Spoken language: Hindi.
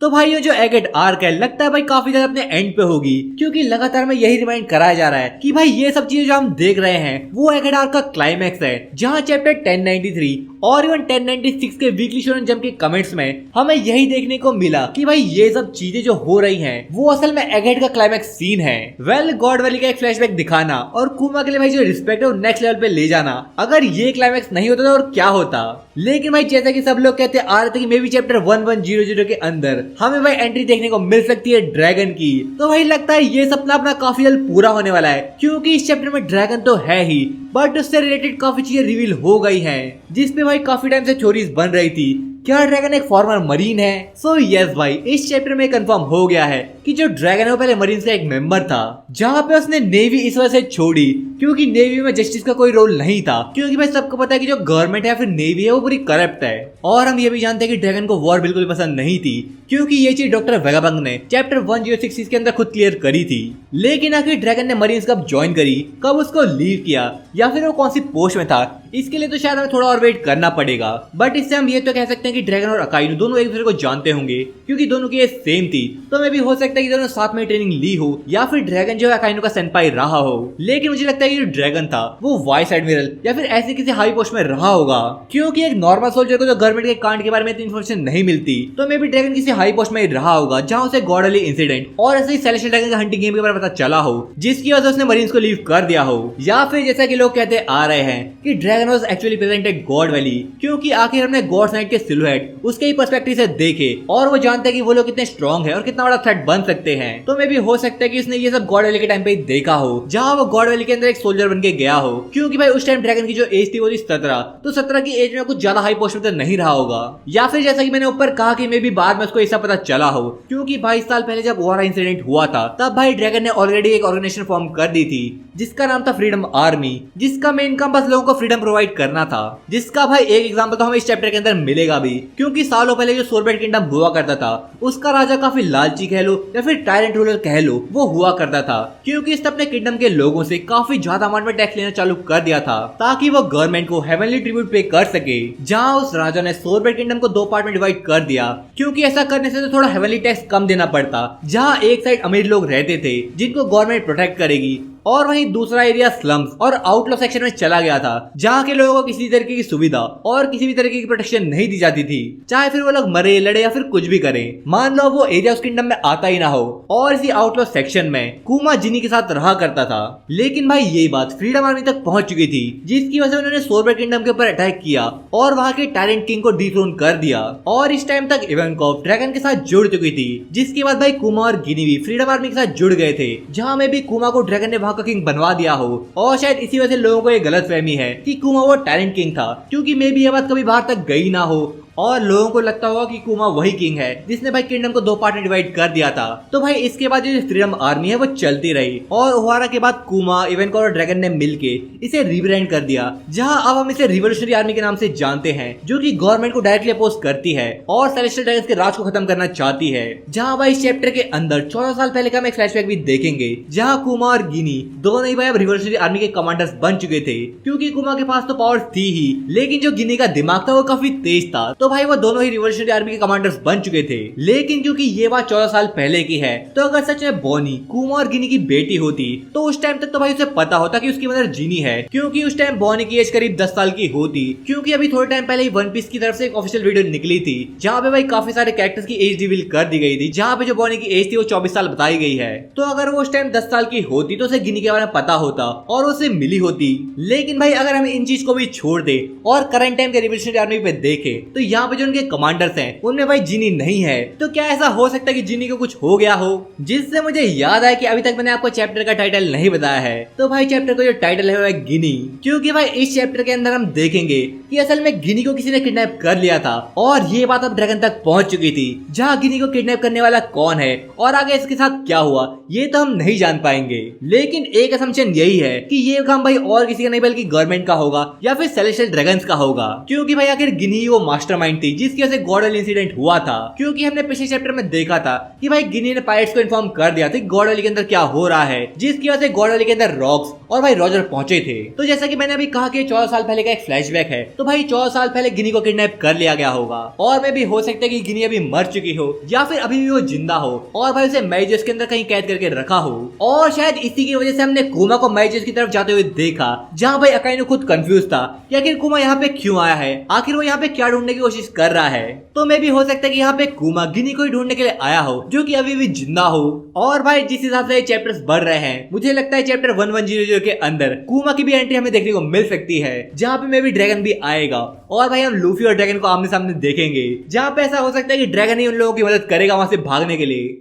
तो भाई ये जो एगेट आर्क है लगता है भाई काफी ज्यादा अपने एंड पे होगी, क्योंकि लगातार में यही रिमाइंड कराया जा रहा है कि भाई ये सब चीजें जो हम देख रहे हैं वो एगेट आर्क का क्लाइमैक्स है, जहां चैप्टर 1093 और इवन 1096 के वीकली शोनन जंप के कमेंट्स में हमें यही देखने को मिला कि भाई ये सब चीजें जो हो रही हैं वो असल में एगेट का क्लाइमैक्स सीन है। वेल गॉड वैली का एक फ्लैशबैक दिखाना और कुमा के लिए भाई जो रिस्पेक्ट है वो नेक्स्ट लेवल पे ले जाना, अगर ये क्लाइमैक्स नहीं होता तो और क्या होता। लेकिन भाई जैसा कि सब लोग कहते आ रहे थे कि मे बी चैप्टर 1100 के अंदर हमें भाई एंट्री देखने को मिल सकती है ड्रैगन की, तो भाई लगता है ये सपना अपना काफी जल्द पूरा होने वाला है, क्योंकि इस चैप्टर में ड्रैगन तो है ही बट उससे रिलेटेड काफी चीजें रिवील हो गई हैं, जिसपे भाई काफी टाइम से थ्योरीज बन रही थी। क्या ड्रैगन एक फॉर्मर मरीन है? सो यस भाई, इस चैप्टर में कंफर्म हो गया है कि जो ड्रैगन है वो पहले मरीन्स का एक मेंबर था, जहाँ पे उसने नेवी इस वजह से छोड़ी क्योंकि नेवी में जस्टिस का कोई रोल नहीं था, क्योंकि भाई सबको पता है कि जो गवर्नमेंट है या फिर नेवी है वो पूरी करप्ट है। और हम ये भी जानते हैं कि ड्रैगन को वॉर बिल्कुल पसंद नहीं थी, क्योंकि ये चीज डॉक्टर वेगाबंग ने चैप्टर 1066 के अंदर खुद क्लियर करी थी। लेकिन आखिर ड्रैगन ने मरीन्स कब ज्वाइन करी, कब उसको लीव किया, या फिर वो कौन सी पोस्ट में था, इसके लिए तो शायद हमें थोड़ा और वेट करना पड़ेगा। बट इससे हम ये तो कह सकते हैं कि ड्रैगन और अकाइनो दोनों एक दूसरे को जानते होंगे, क्योंकि दोनों की एज सेम थी, तो मे भी हो सकता है कि दोनों साथ में ट्रेनिंग ली हो, या फिर ड्रैगन जो है अकाइनो का सेंपाई रहा हो। लेकिन मुझे लगता है कि जो ड्रैगन था वो वाइस एडमिरल या फिर ऐसे किसी हाई पोस्ट में रहा होगा, क्योंकि एक नॉर्मल सोल्जर को जो गवर्नमेंट के कांड के बारे में इतनी इन्फॉर्मेशन नहीं मिलती, तो मे भी ड्रैगन किसी हाई पोस्ट में रहा होगा, जहां उसे गॉडली इंसिडेंट और ऐसे ही सेलेस्टियल ड्रैगन का हंटिंग गेम के बारे में पता चला हो, जिसकी वजह से उसने मरीन्स को लीव कर दिया हो। या फिर जैसा कि लोग कहते आ रहे हैं कि dragon was actually presented God valley, क्योंकि आखिर हमने गॉड्स नाइट के सिलुएट उसके ही पर्सपेक्टिव से देखे और वो जानते हैं कि वो लोग कितने स्ट्रॉन्ग है और कितना बड़ा थ्रेट बन सकते हैं। तो मे भी हो सकता है कि उसने ये सब गॉड वैली के टाइम पे ही देखा हो, जहां वो गॉड वैली के अंदर एक सोल्जर बन के गया हो, क्योंकि भाई उस टाइम ड्रैगन की जो एज थी वो थी 17, तो 17 की एज में कुछ ज्यादा हाई पोस्ट में नहीं रहा होगा। या फिर जैसा कि मैंने ऊपर कहा कि मे भी बाद में उसको ऐसा पता चला हो, क्योंकि 22 साल पहले जब ओहारा इंसिडेंट हुआ था तब भाई ड्रैगन ने ऑलरेडी एक ऑर्गेनाइजेशन फॉर्म कर दी थी, जिसका नाम था फ्रीडम आर्मी, जिसका मेन काम बस लोगों को फ्रीडम प्रोवाइड करना था। जिसका भाई एक एग्जांपल तो हमें इस चैप्टर के अंदर मिलेगा भी, क्योंकि सालों पहले जो सोलबेट किंगडम हुआ करता था उसका राजा काफी लालची कह लो या फिर टायरेंट रूलर कह लो, वो हुआ करता था, क्योंकि इसने अपने किंगडम के लोगों से काफी ज्यादा अमाउंट में टैक्स लेना चालू कर दिया था, ताकि वो गवर्नमेंट को हेवनली ट्रिब्यूट पे कर सके। जहां उस राजा ने सोलबेट किंगडम को 2 पार्ट में डिवाइड कर दिया, क्योंकि ऐसा करने से तो थोड़ा हेवनली टैक्स कम देना पड़ता, जहां एक साइड अमीर लोग रहते थे जिनको गवर्नमेंट प्रोटेक्ट करेगी, और वहीं दूसरा एरिया स्लम्स और आउटलॉ सेक्शन में चला गया था, जहाँ के लोगों को किसी तरीके की सुविधा और किसी भी तरीके की प्रोटेक्शन नहीं दी जाती थी, चाहे फिर वो लोग मरे लड़े या फिर कुछ भी करें। मान लो वो एरिया उस किंगडम में आता ही ना हो, और इसी आउटलॉ सेक्शन में कुमा जिनी के साथ रहा करता था। लेकिन भाई यही बात फ्रीडम आर्मी तक पहुंच चुकी थी, जिसकी वजह से उन्होंने सोलबेट किंगडम के ऊपर अटैक किया और वहाँ के टायरेंट किंग को डिथ्रोन कर दिया। और इस टाइम तक इवेंकॉफ ड्रैगन के साथ जुड़ चुकी थी, जिसके बाद भाई कुमा और गिनी भी फ्रीडम आर्मी के साथ जुड़ गए थे, जहाँ में भी कुमा को ड्रैगन ने वहाँ का किंग बनवा दिया हो। और शायद इसी वजह से लोगों को ये गलतफहमी है कि कुमा वो टायरेंट किंग था, क्योंकि मे बी ये बात कभी बाहर तक गई ना हो और लोगों को लगता होगा कि कुमा वही किंग है जिसने भाई किंगडम को 2 पार्ट में डिवाइड कर दिया था। तो भाई इसके बाद जो फ्रीडम आर्मी है वो चलती रही, और ओहारा के बाद कुमा इवेंकॉफ और ड्रैगन ने मिलके इसे रीब्रांड कर दिया, जहां अब हम इसे रिवोल्यूशनरी आर्मी के नाम से जानते हैं, जो कि गवर्नमेंट को डायरेक्टली अपोज करती है और सेलेस्टियल ड्रैगन्स के राज को खत्म करना चाहती है। जहां भाई इस चैप्टर के अंदर 14 साल पहले का हम एक फ्लैशबैक भी देखेंगे, जहां कुमा और गिनी दोनों ही भाई अब रिवोल्यूशनरी आर्मी के कमांडर्स बन चुके थे, क्योंकि कुमा के पास तो पावर थी ही, लेकिन जो गिनी का दिमाग था वो काफी तेज था, तो भाई वो दोनों ही रिवोल्यूशनरी आर्मी के कमांडर्स बन चुके थे। लेकिन क्योंकि ये बात 14 साल पहले की है, तो अगर सच में बॉनी कुमा और गिनी की बेटी होती तो उस टाइम तक तो भाई उसे पता होता कि उसकी मदर जिनी है, क्योंकि उस टाइम बॉनी की एज करीब 10 साल की होती, क्योंकि अभी थोड़े टाइम पहले ही वन पीस की तरफ से एक ऑफिशियल वीडियो निकली थी, जहाँ पे भाई काफी सारे कैरेक्टर्स की एज रिवील कर दी गई थी, जहाँ पे जो बॉनी की एज थी वो 24 साल बताई गई है। तो अगर वो उस टाइम 10 साल की होती तो उसे गिनी के बारे में पता होता और उसे मिली होती। लेकिन भाई अगर हम इन चीज को भी छोड़ दे और करंट टाइम के रिवोल्यूशनरी आर्मी पे देखे, तो यहाँ पे जो उनके कमांडर्स हैं उनमें भाई जिनी नहीं है। तो क्या ऐसा हो सकता है कि जिनी को कुछ हो गया हो? जिससे मुझे याद आया कि अभी तक मैंने आपको चैप्टर का टाइटल नहीं बताया है, तो भाई चैप्टर का जो टाइटल है वो है गिनी, क्योंकि भाई इस चैप्टर के अंदर हम देखेंगे कि असल में गिनी को किसी ने किडनैप कर लिया था, और ये बात अब ड्रैगन तक पहुंच चुकी थी, जहाँ गिनी को किडनैप करने वाला कौन है और आगे इसके साथ क्या हुआ ये तो हम नहीं जान पाएंगे। लेकिन एक असम्पशन यही है कि ये काम भाई और किसी का नहीं बल्कि गवर्नमेंट का होगा या फिर सेलेस्टियल ड्रैगन्स का होगा, क्योंकि भाई आखिर गिनी वो मास्टरमाइंड मास्टरमाइंड थी जिसकी वजह से गॉडल इंसिडेंट हुआ था। क्योंकि हमने पिछले चैप्टर में देखा था कि भाई गिनी ने पायरेट्स को इन्फॉर्म कर दिया था गॉडल के अंदर क्या हो रहा है, जिसकी वजह से गॉडल के अंदर रॉक्स और भाई रॉजर पहुंचे थे। तो जैसा कि मैंने अभी कहा कि 14 साल पहले का एक फ्लैशबैक है, तो भाई 14 साल पहले गिनी को किडनैप कर लिया गया होगा और मे भी हो सकता है कि गिनी अभी मर चुकी हो या फिर अभी भी वो जिंदा हो और भाई उसे मैजेस के अंदर कहीं कैद करके रखा हो। और शायद इसी की वजह से हमने कुमा को मैजेस की तरफ जाते हुए देखा, जहाँ भाई अकाइनो खुद कंफ्यूज था कि आखिर कुमा यहाँ पे क्यों आया है, आखिर वो यहाँ पे क्या ढूंढने की कोशिश कर रहा है। तो मे भी हो सकता है कि यहाँ पे कुमा गिनी को ही ढूंढने के लिए आया हो जो कि अभी भी जिंदा हो। और भाई जिस हिसाब से ये चैप्टर्स बढ़ रहे हैं, मुझे लगता है चैप्टर 1100 के अंदर कुमा की भी एंट्री हमें देखने को मिल सकती है, जहाँ पे मे भी ड्रैगन भी आएगा और भाई हम लूफी और ड्रैगन को आमने सामने देखेंगे, जहाँ पे ऐसा हो सकता है कि ड्रैगन ही उन लोगों की मदद करेगा वहां से भागने के लिए।